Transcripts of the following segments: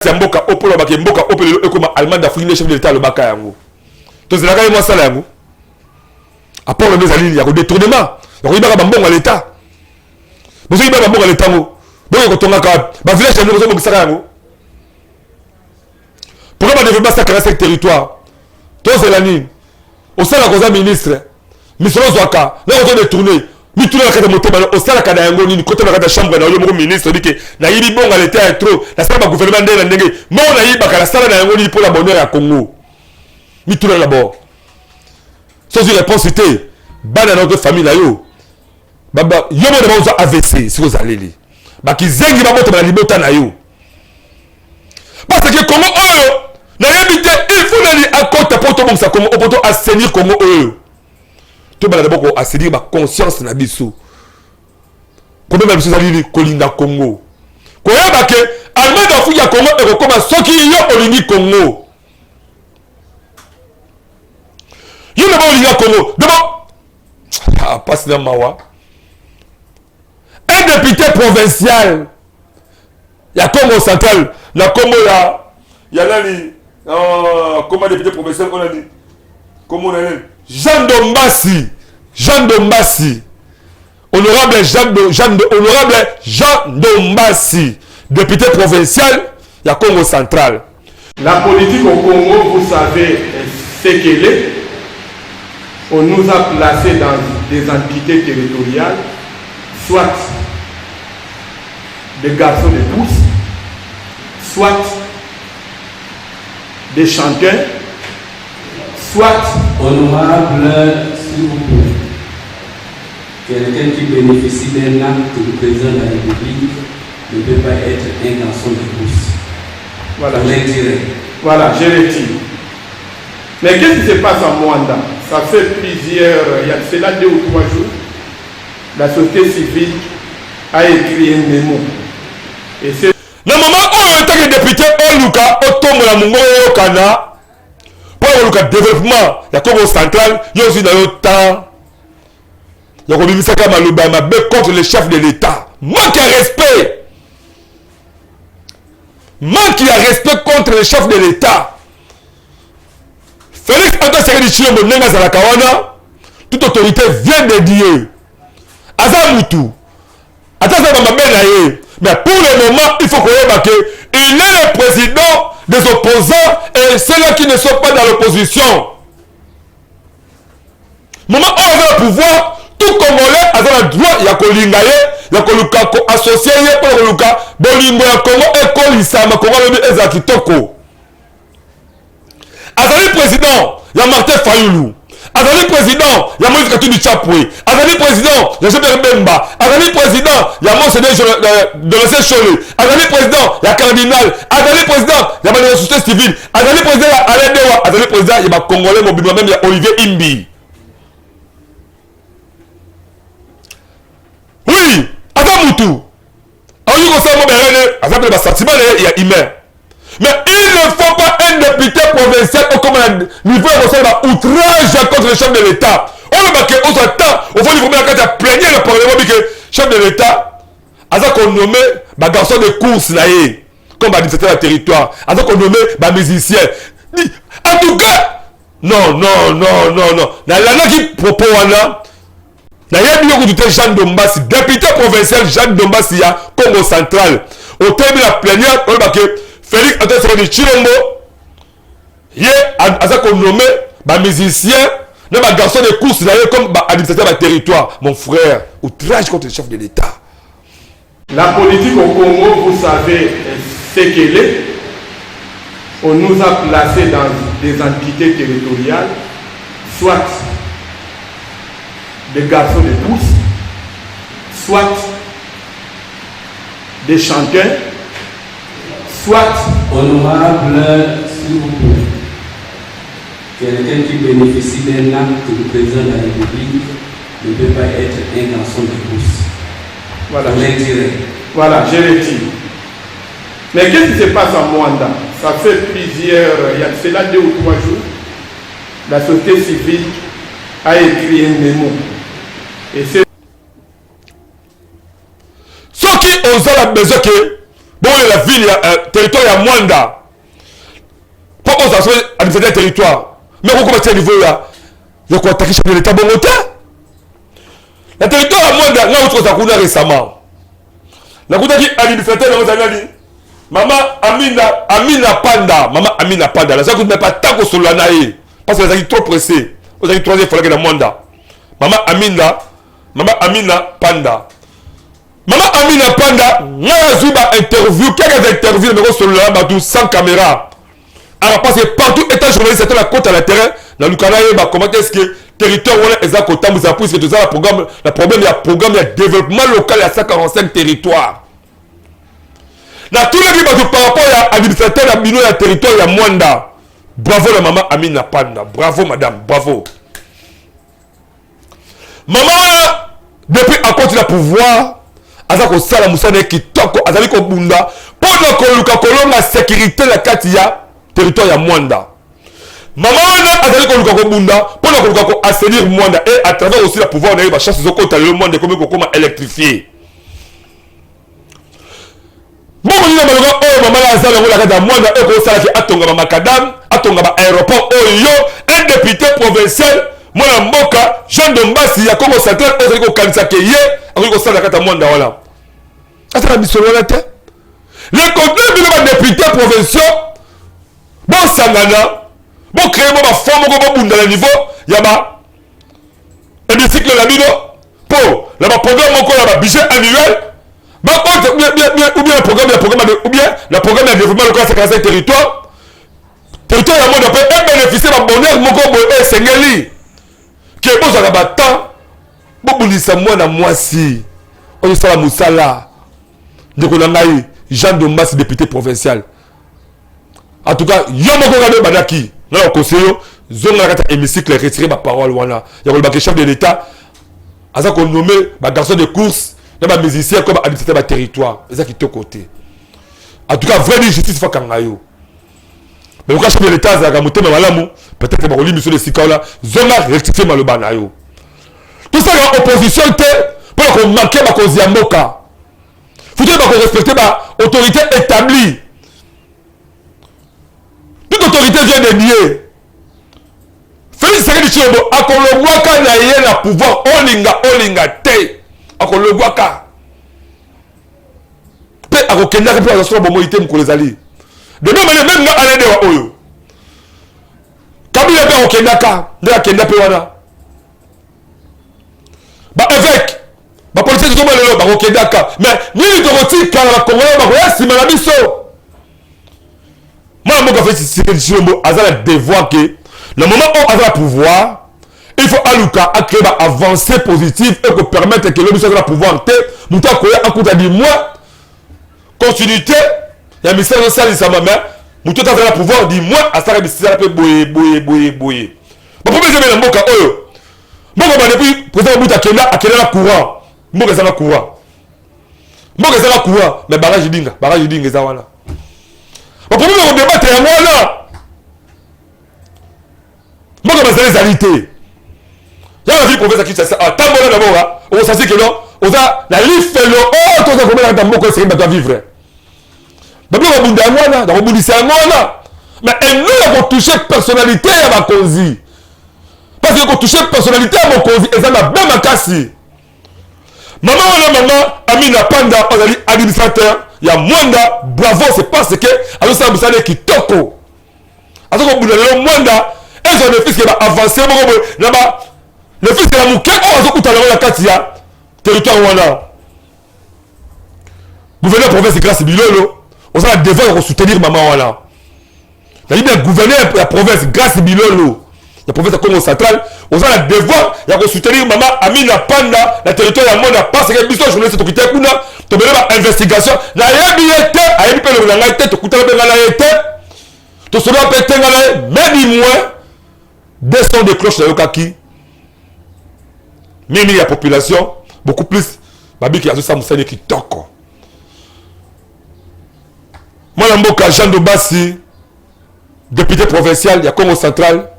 c'est mboka opolo baki mboka opolo ekoma allemand d'Afrique chef de l'état le baka yango to c'est la ka moi sala yango apport le bezali ya ko détournement ya ko ibaka bambongo à l'état bozo ibaka bambongo à l'état mo boyo ko tonga ka ba village yango bozo bokisaka yango pourquoi ba développer ça caractère territoire to c'est la nini au sein la cause ministre mission zwaka là on doit détourner ni tout la kata motema au sein la kada yango ni côté la kata chambre na yo mo ministre dit que na yibi bongo à l'état trop la sala ba gouvernement ndé na ndenge mo na yiba kala sala na yango ni pour la bonheur ya Congo ni tout d'abord sans une réponse c'était bana notre famille là yo baba yo mo na ba AVC si vous allez li ba kizengi ba moto ba libota na yo parce que Congo oyo na yebité il faut aller à côté pour tout bon ça Congo pour tout assainir Congo oyo tout bana d'abord assainir ba conscience na biso combien ba biso ali kolinda Congo ko yeba ke allemand d'Afrique ya Congo e ko koma soki yo olingi Congo yo na ba olinga Congo d'abord ah passe dans mawa un député provincial ya Congo central la Congo ya nani comment député provincial on a dit comment on a dit Jean Dombassi honorable Jean Dombassi député provincial ya Congo central. La politique au Congo, vous savez ce qu'elle est. On nous a placés dans des entités territoriales, soit des garçons de pouce, soit des chanteurs, soit... Honorable, s'il vous plaît, quelqu'un qui bénéficie d'un acte du président de la République ne peut pas être un garçon de pouce. Voilà, je le dis. Mais qu'est-ce qui se passe en Rwanda? Ça fait plusieurs, il y a cela 2 ou 3 jours, la société civile a écrit un mémo. Et c'est... Le moment où il était député Oluka, Otomo la Mungo Kana, pour le développement, il y a Congo central, il y a aussi dans le temps, il y a comme Misaka Malouba, ma bête contre le chef de l'État. Manque à respect. Manque à respect contre le chef de l'État. Félix Antoine Tshisekedi Tshilombo Nenga Zalakawana, toute autorité vient de dire. Azamutu. Attention, mais pour le moment, il faut qu'on voit qu'il est le président des opposants et ceux-là qui ne sont pas dans l'opposition. Moment où on a le pouvoir, tout Congolais a le droit, il y a Kolingaye, il y a Koluka associé, il y a Koluka, Bolingo, il y a Congo, et Kolisama, Congo, et Zakitoko. Azali président, il y a Martin Fayoulou. Azali président, il y a Moïse Katumbi Chapwe. Azali président, il y a Jean-Pierre Bemba. Azali président, il y a Monseigneur de l'ancien Cholé. Azali président, il y a Cardinal. Azali président, il y a la société civile. Azali président, il y a Alain Dewa. Azali président, il y a Congolais, même il y a Olivier Imbi. Oui, Azamoutou. Alors, il y a un sentiment, il y a Imer. Mais il ne faut pas un député provincial au niveau de outrage contre le chef de l'État. On le marque aux temps, au fond, il faut bien plaigner le Parlement que le chef de l'État a nommé un garçon de course comme administrateur de territoire, a nommé un musicien. En tout cas, non. La qui propose Jean Dombassi, député provincial Jean Dombassi à Congo central. Au terme de la plénière, on le marque Félix Antoine Tshisekedi Tshilombo, il a nommé un musicien, un garçon de course comme administrateur de territoire. Mon frère, outrage contre le chef de l'État. La politique au Congo, vous savez ce qu'elle est. On nous a placés dans des entités territoriales, soit des garçons de pouce, soit des chanteurs, soit... Honorable, s'il vous plaît, quelqu'un qui bénéficie d'un acte du président de la République ne peut pas être un garçon de pouce. Voilà, je le dis. Mais qu'est-ce qui se passe en Rwanda? Ça fait plusieurs, il y a cela 2 ou 3 jours, la société civile a écrit un mémo. Et c'est... Ce qui ont la besoin que la ville territoire ya Mwanda pas aux assemblées administratives territoire mais comment c'est niveau là il y a quoi attaquer chef de l'état bon côté la territoire ya Mwanda là où tu as connu récemment la côté qui administrateur dans Zanali maman Amina Panda la ça que pas tant que sur la naïe parce que les trop pressé vous avez troisième fois que la Mwanda maman Amina Panda n'a zuba interview quelques interviews mais sur le badou sans caméra alors parce que partout étant journaliste c'est la côte à la terrain dans le canal comment est-ce que territoire on est exact autant vous appuyez que tout ça le problème il y a développement local à 145 territoires dans tous les pays par rapport à l'administrateur la bino ya territoire ya Mwanda bravo la maman Amina Panda bravo madame bravo maman depuis à côté la pouvoir azako sala musane kitoko azali ko bunda pona ko luka kolonga sécurité la kati ya territoire ya Mwanda maman wana azali ko luka ko bunda pona ko luka ko assainir Mwanda et à travers aussi la pouvoir na ba chasse zoko le Mwanda comme ko koma électrifier bon ni na maloga o maman la azali ko la kati ya Mwanda e ko sala ki atonga ba makadam atonga ba aéroport oyo un député provincial mwana mboka Jean Dombasi ya Congo Central azali ko kanisa ke ye azali ko sala kata Mwanda wala atala bisolo la te les contenus de les députés provinciaux bon sangana bon créer bon forme bon bunda le niveau ya ba hémicycle la bino pour la programme encore la budget annuel ba ou bien le programme ou bien la programme de développement local c'est 45 territoire ya Mwanda peut bénéficier ba bonheur moko boye sengeli que bon ça va temps bon bulisa mwana mwasi on sala musala de konangai Jean Dombasi député provincial en tout cas yomo ko ngado badaki na au conseil zonga kata hémicycle retirer ma parole wana ya ko ba chef de l'état asa ko nommer ba garçon de course na ba musicien comme administrateur ba territoire ça qui te côté en tout cas vraie justice fa kangayo mais le chef de l'état za mutema malamu peut-être ba oli monsieur de Sikaola zonga rectifier maloba na yo tout ça la opposition pour qu'on manquer ma cause ya mboka faut dire qu'on respecter ma autorité établie toute autorité vient de nier Félix Tshisekedi Tshilombo akolongwaka na ye na pouvoir olinga te akolongwaka pe akokendaka pe azasala bomoi te mokolo ezali de même manière même nga alede wa oyo Kabila pe akokendaka nde akenda pe wana ba évêque ba politique to balelo ba okendaka mais nini to kotika na Congolais ba koya sima na biso moi moko fait Tshisekedi Tshilombo azala devoir que le moment où azala pouvoir il faut aluka a créer ba avancée positive et que permettre que le monsieur a pouvoir te muta koya akuta di moi continuité ya message social ça maman muta azala pouvoir di moi asara bisala pe boye ba pour besoin na mboka oyo mboka ba depuis président Buta akenda la courant mboka ezala courant mais barrage dinga eza wana ba pour me débattre ya wana mboka bazali ezali te ya la vie professeur Kinshasa atambola d'abord on sait que non oza la lifelo oh toza komela ta mboka c'est ba vivre ba blo bunda wana da kobundisa wana mais elle ne toucher personnalité ya bakonzi parce que toucher personnalité à mon cause et ça n'a pas makasi maman Amina Panda on a dit administrateur il y a Mwanda bravo c'est parce que alors ça vous savez qui toko alors qu'on bouge le Mwanda et son fils qui va avancer là-bas le fils de la mouké on a tout à l'heure la katia territoire wana gouverneur province grâce Bilolo on a devoir de soutenir maman wana il y a bien gouverneur la province grâce Bilolo la province de Congo Central, on a le devoir de soutenir maman Amina Panda, la territoire de Mwanda, parce que les journalistes qui ont été investigation, la yébiété, a yébipé le langage, tu coûtes la pénalité, tu seras pété, mais dis-moi, des sons de cloches de Yokaki, mais la population, beaucoup plus, Babi qui a ça, Moussane qui toque. Moi, la Jean Dombasi, député provincial, il y a Congo Central,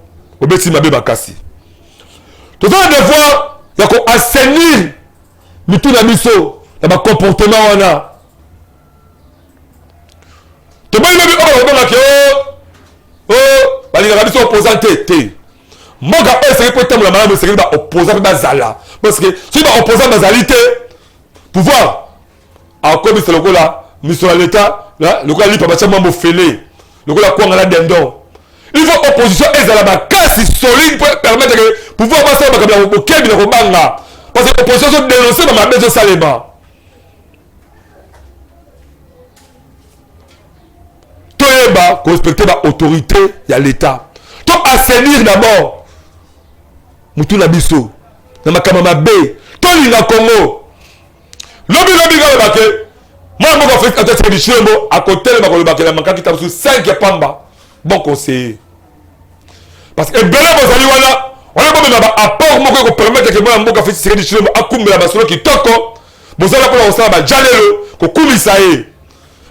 obeti mabe bakasi tout ça devoir ya ko assainir mitu na biso na ba comportement wana to bali lobi o ba ke o bali ga biso opposant te moga e c'est peut-être la madame c'est ba opposant ba zala parce que si ba opposant ba zalité pouvoir a comme c'est le là ministre de l'état là le quoi li pa ba chama mo félé le quoi quoi ngala dendon il faut opposition ezala ba kasi solide pour permettre que pouvoir passer ba kabila ko kebi na ko banga parce que opposition dénoncer ba mabezo salema toyeba ko respecter ba autorité ya l'état to assainir d'abord mutu na biso na makama mabe to linga Congo lobi ga ba ke moi mo ko fait atteindre chembo à côté le ba ko ba ke la makaki tabu 5 pamba bon conseiller parce que belé bozali wana on a pas ba apport moko ko permettre que moi mboka fait tirer du chembo akumbela basolo ki toko bozala ko osala ba jalelo ko kumisa ye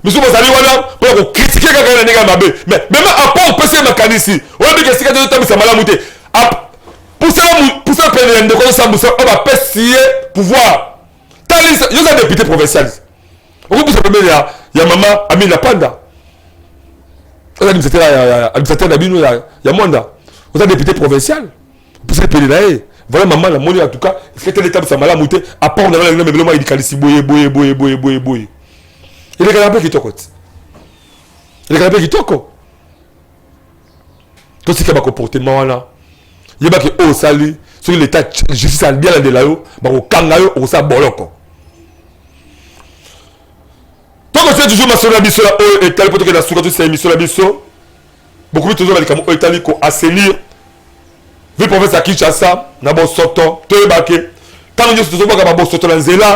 misu bozali wana ko critiquer kaka na ndenge mabe mais même apport pese makanisi on dit que c'est que tamisa malamu te pour ça peine de ko sambusa on va pesier pouvoir talisa yo za député provincial on peut se permettre ya mama Amina Panda administrateur d'Abino ya Monda vous êtes député provincial pour se payer là voilà maman la monnaie en tout cas c'est que l'état de sa malamu te apport on a le même élément il calisi boye il est capable qui toko il est capable qui toko tout ce qui va comportement là il va que oh sali sur l'état justice al bien de là yo ba ko kanga yo o sa boloko donc c'est toujours ma sœur Biso là et tel peut que la sous c'est émission la Biso beaucoup toujours avec comme Italie ko assainir vu province à Kinshasa na bon soto to ebake tant que toujours ba bon soto na nzela